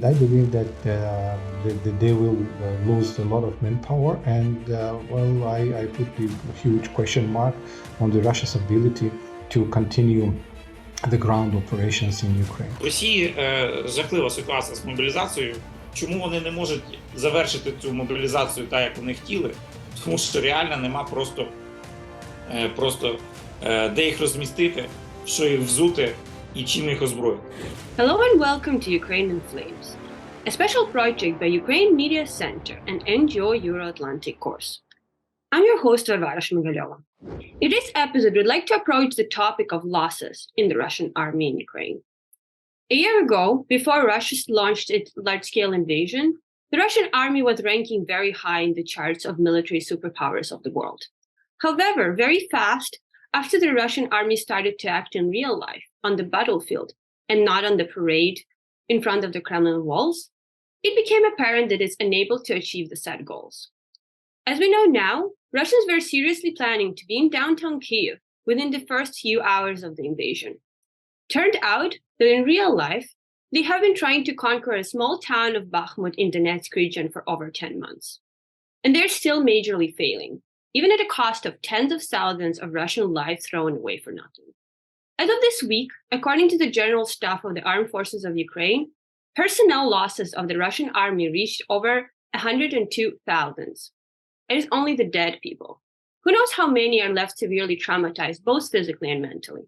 I believe that they will lose a lot of manpower, and I put a huge question mark on the Russia's ability to continue the ground operations in Ukraine. В Росії жахлива ситуація з мобілізацією. Чому вони не можуть завершити цю мобілізацію так, як вони хотіли? Тому що реально нема просто де їх розмістити, що їх взути і чим їх озброїти. Hello and welcome to Ukraine in Flames, a special project by Ukraine Media Center and NGO Euro-Atlantic Course. I'm your host, Varvara Shmigalyova. In this episode, we'd like to approach the topic of losses in the Russian army in Ukraine. A year ago, before Russia launched its large-scale invasion, the Russian army was ranking very high in the charts of military superpowers of the world. However, very fast, after the Russian army started to act in real life, on the battlefield, and not on the parade in front of the Kremlin walls, it became apparent that it's unable to achieve the set goals. As we know now, Russians were seriously planning to be in downtown Kyiv within the first few hours of the invasion. Turned out that in real life, they have been trying to conquer a small town of Bakhmut in Donetsk region for over 10 months. And they're still majorly failing, even at a cost of tens of thousands of Russian lives thrown away for nothing. As of this week, according to the General Staff of the Armed Forces of Ukraine, personnel losses of the Russian army reached over 102,000. It is only the dead people. Who knows how many are left severely traumatized, both physically and mentally?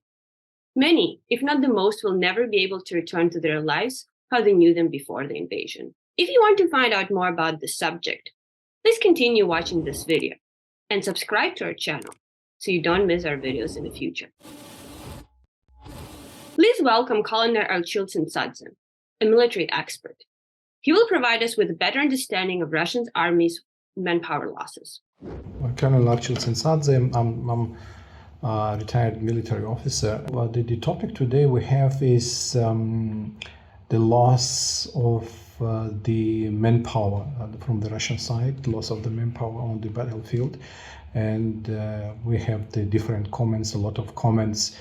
Many, if not the most, will never be able to return to their lives how they knew them before the invasion. If you want to find out more about this subject, please continue watching this video and subscribe to our channel so you don't miss our videos in the future. Please welcome Colonel Tsintsadze, a military expert. He will provide us with a better understanding of Russian army's manpower losses. Colonel Tsintsadze, I'm a retired military officer. Well, the topic today we have is the loss of the manpower from the Russian side, loss of the manpower on the battlefield. And we have the different comments, a lot of comments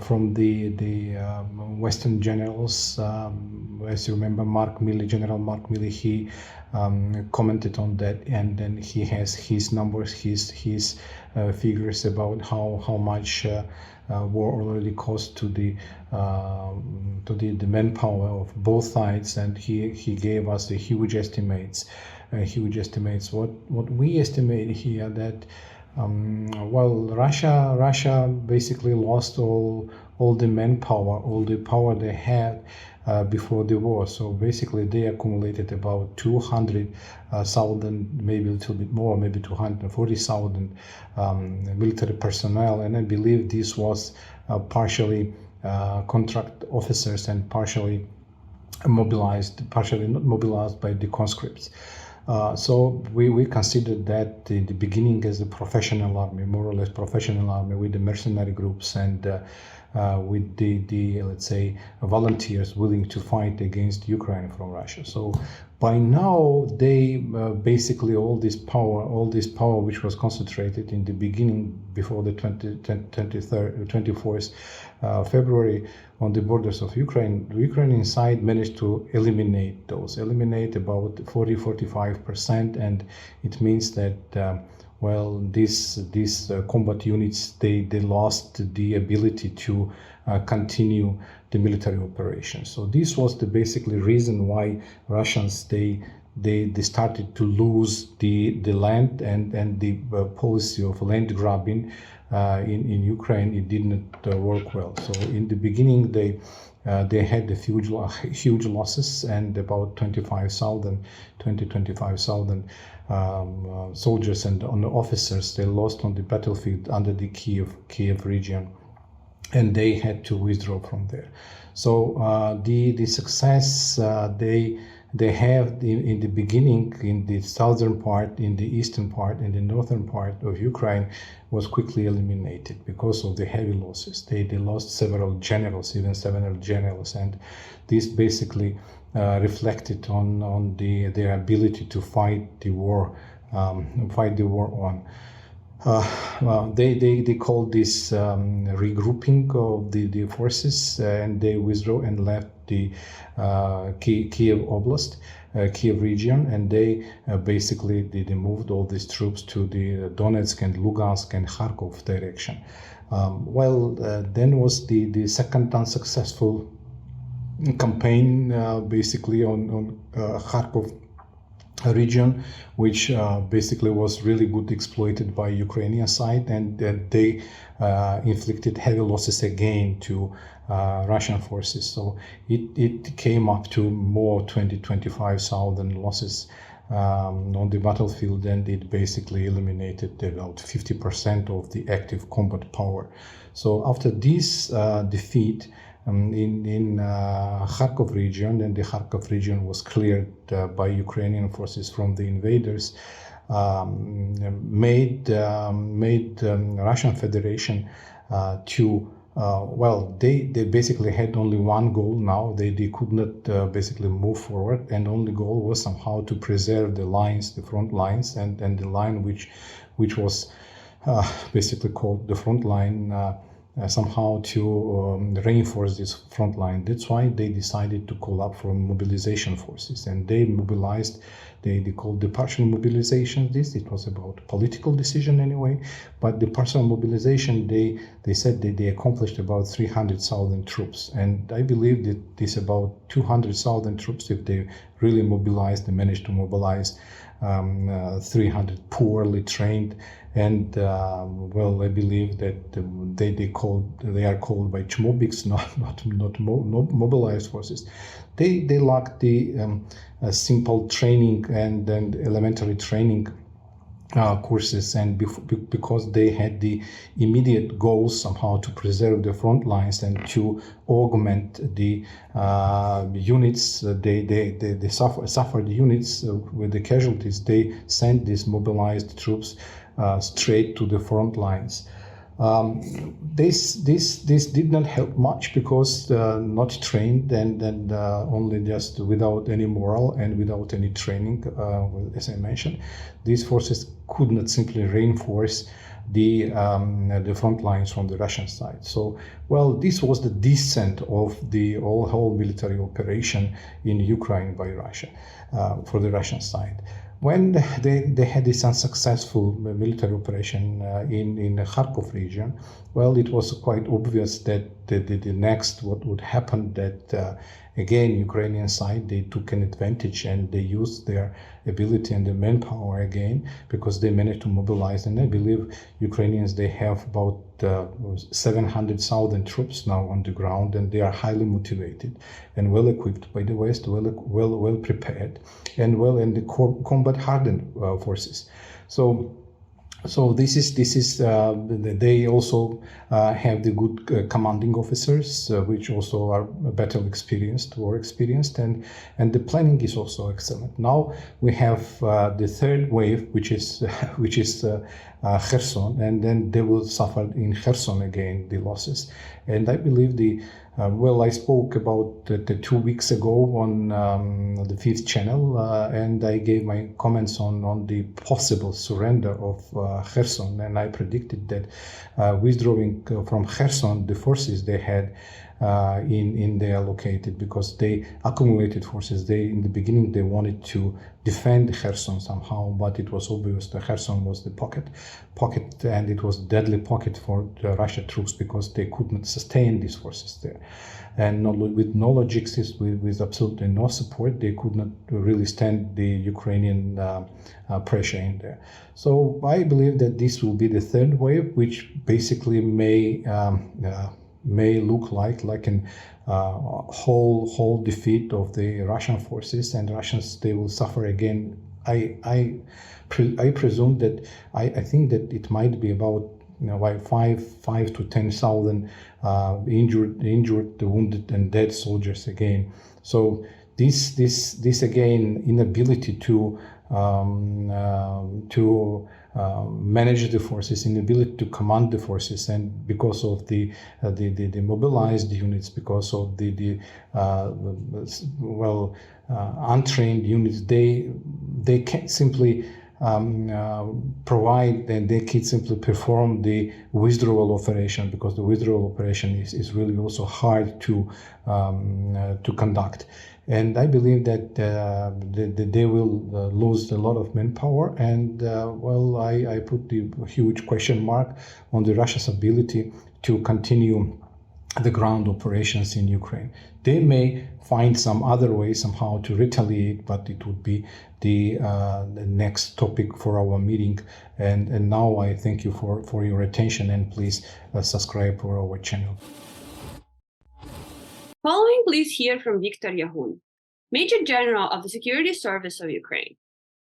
from the Western generals. As you remember, General Mark Milley, he commented on that, and then he has his numbers, his figures about how much war already cost to the manpower of both sides, and he gave us the huge estimates. What we estimate here that Russia basically lost all the manpower, all the power they had before the war. So basically they accumulated about 200,000, maybe a little bit more, maybe 240,000 military personnel. And I believe this was partially contract officers and partially not mobilized by the conscripts. So we considered that in the beginning as a professional army, more or less professional army, with the mercenary groups and with the let's say volunteers willing to fight against Ukraine from Russia. So by now they basically all this power which was concentrated in the beginning before the 24th February on the borders of Ukraine, the Ukrainian side managed to eliminate about 40-45%, and it means that these combat units they lost the ability to continue the military operations. So this was the basically reason why Russians they started to lose the land, and the policy of land grabbing in Ukraine, it didn't work well. So in the beginning they had the huge losses, and about 25,000 soldiers and officers they lost on the battlefield under the Kyiv region, and they had to withdraw from there. So the success they have in the beginning in the southern part, in the eastern part, in the northern part of Ukraine was quickly eliminated because of the heavy losses. They lost several generals, and this basically reflected on their ability to fight the war on. They called this regrouping of the forces, and they withdrew and left the Kyiv Oblast, Kyiv region, and they basically they moved all these troops to the Donetsk and Lugansk and Kharkov direction. Then was the second unsuccessful campaign basically on Kharkov region, which basically was really good exploited by Ukrainian side, and they inflicted heavy losses again to Russian forces. So it came up to more 20-25,000 losses on the battlefield, and it basically eliminated about 50% of the active combat power. So after this defeat in Kharkov region, and the Kharkov region was cleared by Ukrainian forces from the invaders, made Russian Federation to they basically had only one goal now. They could not basically move forward, and only goal was somehow to preserve the lines, the front lines, and the line which was basically called the front line, somehow to reinforce this front line. That's why they decided to call up for mobilization forces, and they mobilized. They called the partial mobilization. It was about political decision anyway, but the partial mobilization, they said that they accomplished about 300,000 troops, and I believe that this about 200,000 troops, if they really mobilized, they managed to mobilize 300 poorly trained, and I believe that they are called by Chmobiks, not mobilized forces. They lack the simple training and elementary training courses, and because they had the immediate goals somehow to preserve the front lines and to augment the units, they suffered units with the casualties. They sent these mobilized troops straight to the front lines. This did not help much, because not trained and only just without any morale and without any training, as I mentioned, these forces could not simply reinforce the front lines from the Russian side. So, this was the descent of the whole military operation in Ukraine by Russia for the Russian side. When they had this unsuccessful military operation in the Kharkov region, it was quite obvious that the next what would happen, that again Ukrainian side, they took an advantage and they used their ability and the manpower again, because they managed to mobilize. And I believe Ukrainians, they have about 700,000 troops now on the ground, and they are highly motivated and well equipped by the West, well prepared, and the combat hardened forces. So this is they also have the good commanding officers, which also are better experienced, war experienced, and the planning is also excellent. Now we have the third wave, which is Kherson, and then they will suffer in Kherson again the losses. And I believe I spoke about 2 weeks ago on the 5th channel, and I gave my comments on the possible surrender of Kherson, and I predicted that withdrawing from Kherson, the forces they had in there located, because they accumulated forces. In the beginning they wanted to defend Kherson somehow, but it was obvious that Kherson was the pocket, and it was a deadly pocket for the Russian troops, because they could not sustain these forces there. And with no logistics, with absolutely no support, they could not really stand the Ukrainian pressure in there. So I believe that this will be the third wave, which basically may look like an whole defeat of the Russian forces, and Russians, they will suffer again. I presume that I think that it might be about 5 to 10,000 injured, wounded, and dead soldiers again. So this again inability to manage the forces, inability to command the forces, and because of the mobilized units, because of the untrained units, they can't simply provide, and they can simply perform the withdrawal operation, because the withdrawal operation is really also hard to conduct. And I believe that they will lose a lot of manpower. And well, I put the huge question mark on the Russia's ability to continue the ground operations in Ukraine. They may find some other way somehow to retaliate, but it would be the next topic for our meeting. And now I thank you for your attention, and please subscribe for our channel. Following, please hear from Viktor Yagun, Major General of the Security Service of Ukraine.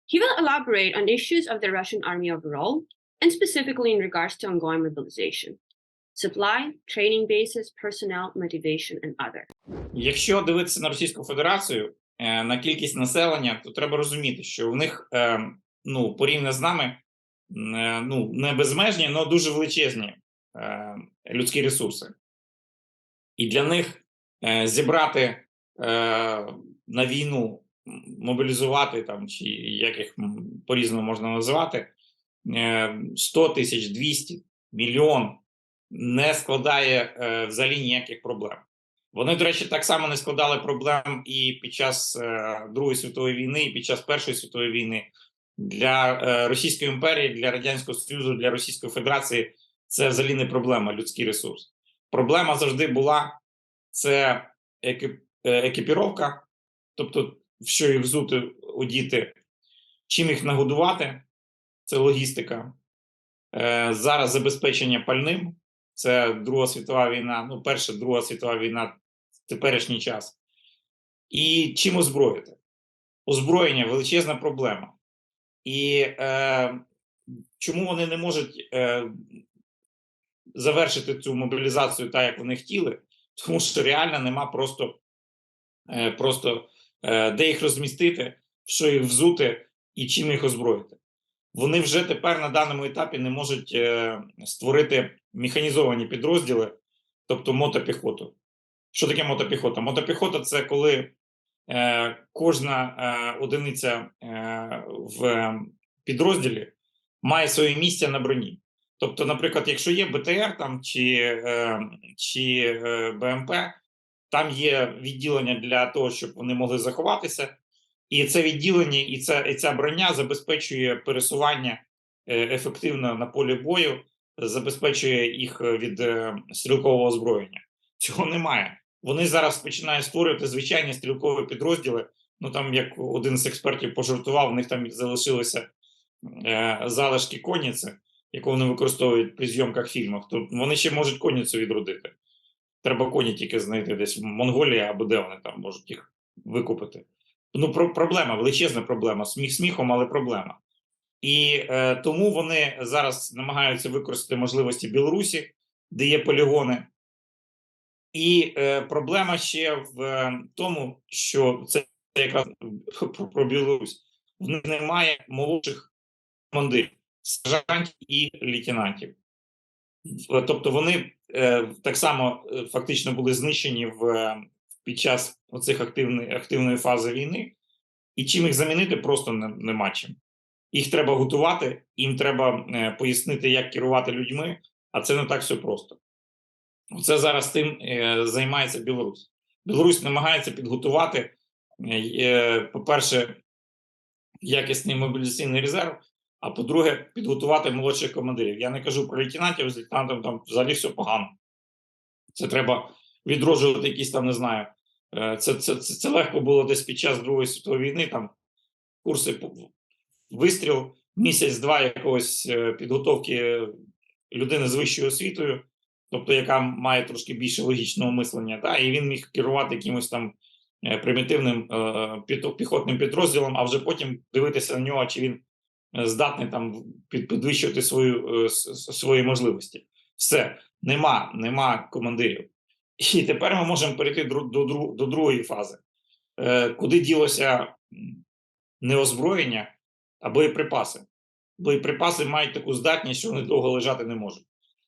He will elaborate on issues of the Russian army overall, and specifically in regards to ongoing mobilization, supply, training bases, personnel, motivation, and other. Якщо дивитися на Російську Федерацію, на кількість населення, то треба розуміти, що в них, порівняно з нами, не безмежні, але дуже величезні людські ресурси. І для них зібрати на війну, мобілізувати, там, чи як їх по-різному можна називати, 100 тисяч, 200, мільйон, не складає взагалі ніяких проблем. Вони, до речі, так само не складали проблем і під час Другої світової війни, і під час Першої світової війни. Для Російської імперії, для Радянського Союзу, для Російської Федерації це взагалі не проблема, людський ресурс. Проблема завжди була – це екіпіровка, тобто в що їх взути, одіти, чим їх нагодувати – це логістика. Зараз забезпечення пальним – це Друга світова війна, Перша, Друга світова війна в теперішній час. І чим озброїти? Озброєння – величезна проблема. І чому вони не можуть завершити цю мобілізацію так, як вони хотіли? Тому що реально нема просто де їх розмістити, в що їх взути і чим їх озброїти. Вони вже тепер на даному етапі не можуть створити механізовані підрозділи, тобто мотопіхоту. Що таке мотопіхота? Мотопіхота – це коли кожна одиниця в підрозділі має своє місце на броні. Тобто, наприклад, якщо є БТР там, чи БМП, там є відділення для того, щоб вони могли заховатися, і це відділення, і ця броня забезпечує пересування ефективно на полі бою, забезпечує їх від стрілкового озброєння. Цього немає. Вони зараз починають створювати звичайні стрілкові підрозділи. Там, як один з експертів пожартував, в них там залишилися залишки конниці, яку вони використовують при зйомках фільмів. То вони ще можуть конницю відродити. Треба коні тільки знайти десь в Монголії або де вони там можуть їх викупити. Проблема, величезна проблема. Сміх сміхом, але проблема. І тому вони зараз намагаються використати можливості Білорусі, де є полігони. І проблема ще в тому, що це якраз про Білорусь. В них немає молодших командирів, сержантів і лейтенантів. Тобто вони так само фактично були знищені під час оцих активної фази війни, і чим їх замінити просто нема чим. Їх треба готувати, їм треба пояснити, як керувати людьми, а це не так все просто. Це зараз тим займається Білорусь. Білорусь намагається підготувати, по-перше, якісний мобілізаційний резерв, а по-друге, підготувати молодших командирів. Я не кажу про лейтенантів, з лейтенантом там взагалі все погано. Це треба відроджувати якісь там, не знаю, це легко було десь під час Другої світової війни, там курси вистріл, місяць-два якогось підготовки людини з вищою освітою, тобто яка має трошки більше логічного мислення, і він міг керувати якимось там примітивним піхотним підрозділом, а вже потім дивитися на нього, чи він здатний там підвищувати свої можливості. Все, нема командирів. І тепер ми можемо перейти до другої фази, куди ділося не озброєння, а боєприпаси. Боєприпаси мають таку здатність, що вони довго лежати не можуть.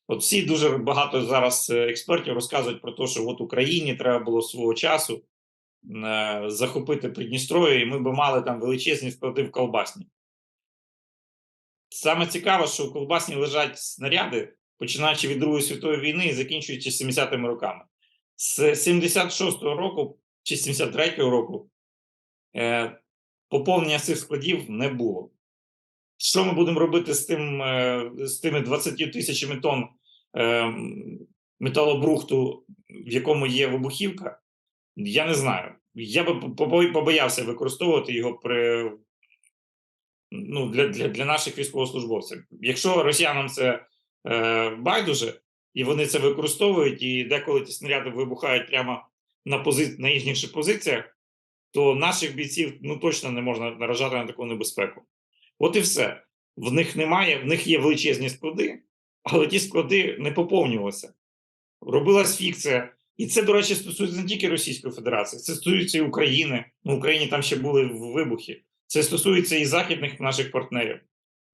От всі дуже багато зараз експертів розказують про те, що от Україні треба було свого часу захопити Придністров'я, і ми б мали там величезні склади в колбасні. Саме цікаве, що у ковбасні лежать снаряди, починаючи від Другої світової війни і закінчуючи 70-ми роками. З 76-го року чи 73-го року поповнення цих складів не було. Що ми будемо робити з тими 20 тисячами тонн металобрухту, в якому є вибухівка? Я не знаю. Я би побоявся використовувати його для наших військовослужбовців. Якщо росіянам це байдуже, і вони це використовують, і деколи ті снаряди вибухають прямо на їхніх позиціях, то наших бійців точно не можна наражати на таку небезпеку. От і все. В них є величезні склади, але ті склади не поповнювалися. Робилась фікція. І це, до речі, стосується не тільки Російської Федерації, це стосується і України. В Україні там ще були вибухи. Це стосується і західних наших партнерів.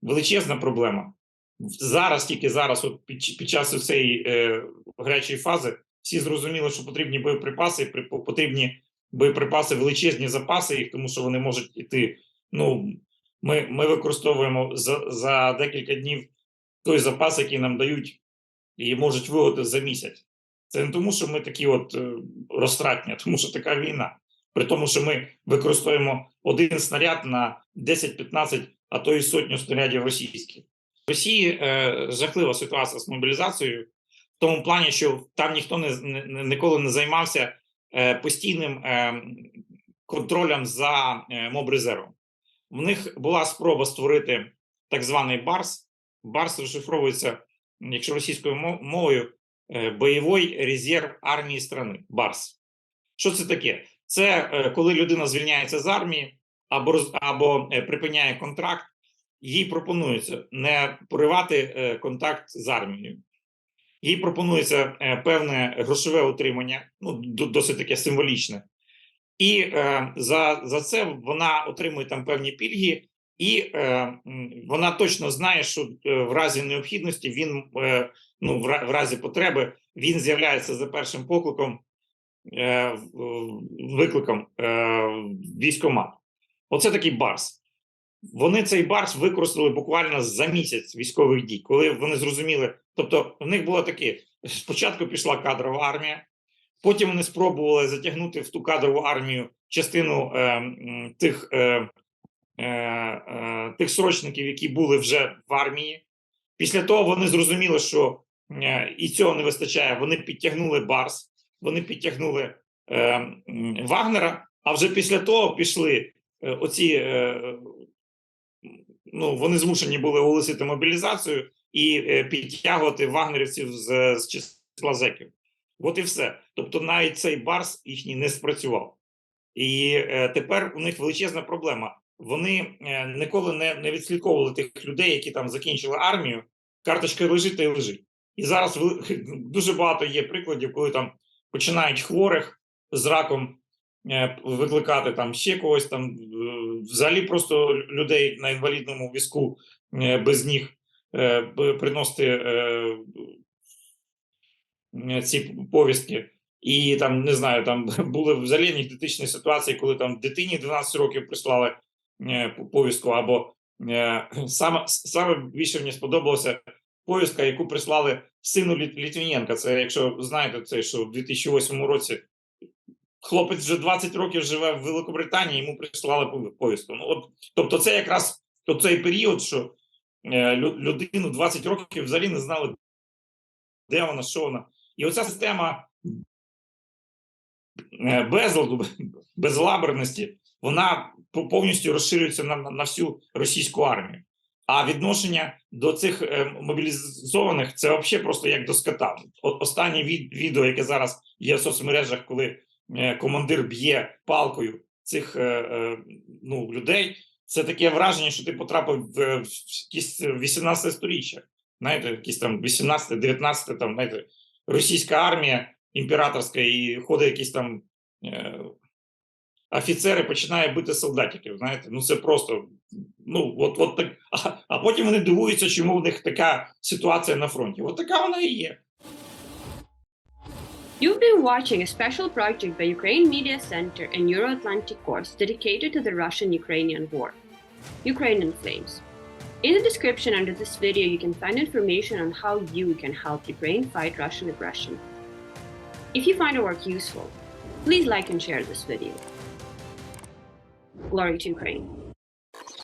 Величезна проблема. Тільки зараз, під час цієї гарячої фази, всі зрозуміли, що потрібні боєприпаси, потрібні боєприпаси, величезні запаси їх, тому що вони можуть іти. Ми використовуємо за декілька днів той запас, який нам дають, і можуть виготовити за місяць. Це не тому, що ми такі розтратні, а тому, що така війна. При тому, що ми використовуємо один снаряд на 10-15, а то і сотню снарядів російських. В Росії жахлива ситуація з мобілізацією, в тому плані, що там ніхто ніколи не займався постійним контролем за мобрезервом. В них була спроба створити так званий БАРС. БАРС розшифровується, якщо російською мовою, бойовий резерв армії країни. БАРС. Що це таке? Це коли людина звільняється з армії або припиняє контракт, їй пропонується не поривати контакт з армією. Їй пропонується певне грошове утримання, досить таке символічне. І за це вона отримує там певні пільги, і вона точно знає, що в разі необхідності в разі потреби він з'являється за першим викликом в військкомат. Оце такий БАРС. Вони цей БАРС використали буквально за місяць військових дій, коли вони зрозуміли, тобто в них було таке, спочатку пішла кадрова армія, потім вони спробували затягнути в ту кадрову армію частину тих срочників, які були вже в армії. Після того вони зрозуміли, що і цього не вистачає, вони підтягнули БАРС, вони підтягнули Вагнера, а вже після того пішли вони змушені були оголосити мобілізацію і підтягувати вагнерівців з числа зеків. От і все. Тобто навіть цей БАРС їхній не спрацював. І тепер у них величезна проблема. Вони ніколи не відслідковували тих людей, які там закінчили армію. Карточка лежить та й лежить. І зараз дуже багато є прикладів, коли там починають хворих з раком викликати, там ще когось, там взагалі просто людей на інвалідному візку без ніг приносити ці повістки. І там, не знаю, там були взагалі анекдотичні ситуації, коли там дитині 12 років прислали повістку, або саме більше мені сподобалося повістка, яку прислали сину Літвіненка. Це, якщо знаєте, це що в 2008 році хлопець вже 20 років живе в Великобританії, йому прислали повістку. Тобто це якраз цей період, що людину 20 років взагалі не знали, де вона, що вона. І оця система безладу, безлаберності, вона повністю розширюється на всю російську армію. А відношення до цих мобілізованих – це взагалі просто як до скота. Останнє відео, яке зараз є в соцмережах, коли командир б'є палкою цих людей, це таке враження, що ти потрапив в якесь 18 сторіччя. Знаєте, якісь там 18-19, там, знаєте, російська армія імператорська, і ходить якісь там офіцери, починає бити солдатиків, знаєте, це просто, от так, а потім вони дивуються, чому в них така ситуація на фронті. От така вона і є. You've been watching a special project by Ukraine Media Center and Euro-Atlantic course dedicated to the Russian-Ukrainian war, Ukrainian Flames. In the description under this video, you can find information on how you can help Ukraine fight Russian aggression. If you find our work useful, please like and share this video. Glory to Ukraine.